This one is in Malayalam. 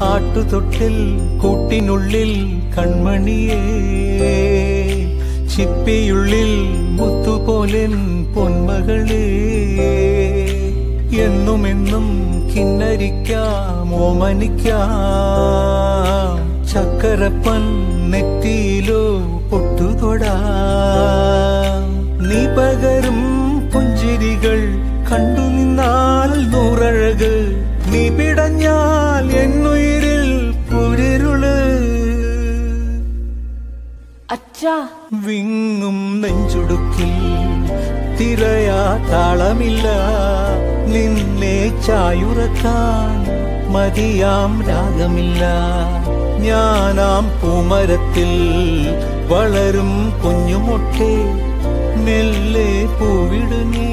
ആട്ടുതൊട്ടിൽ കൂട്ടിനുള്ളിൽ കൺമണിയേ, ചിപ്പിയുള്ളിൽ മുത്തുപോലെൻ പൊന്മകളേ, എന്നുമെന്നും കിന്നരിക്കാം ഓമനിക്കാം, ചക്കരപ്പൻ നെറ്റിയിലോ പൊട്ടുതൊടാം. നീ പകരും പുഞ്ചിരികൾ കണ്ടു നിന്നാൽ നൂറഴക്, നീ പിടഞ്ഞാൽ എന്നുയിരിൽ പുരിരുള്. അച്ഛാ, വിങ്ങും നെഞ്ചുടുക്കിൽ തിരയാ താളമില്ല, നിന്നെ ചായുറക്കാൻ മതിയാം രാഗമില്ല. ഞാനാം പൂമരത്തിൽ വളരും കുഞ്ഞുമൊട്ടെ, മെല്ലെ പൂവിടു നീ.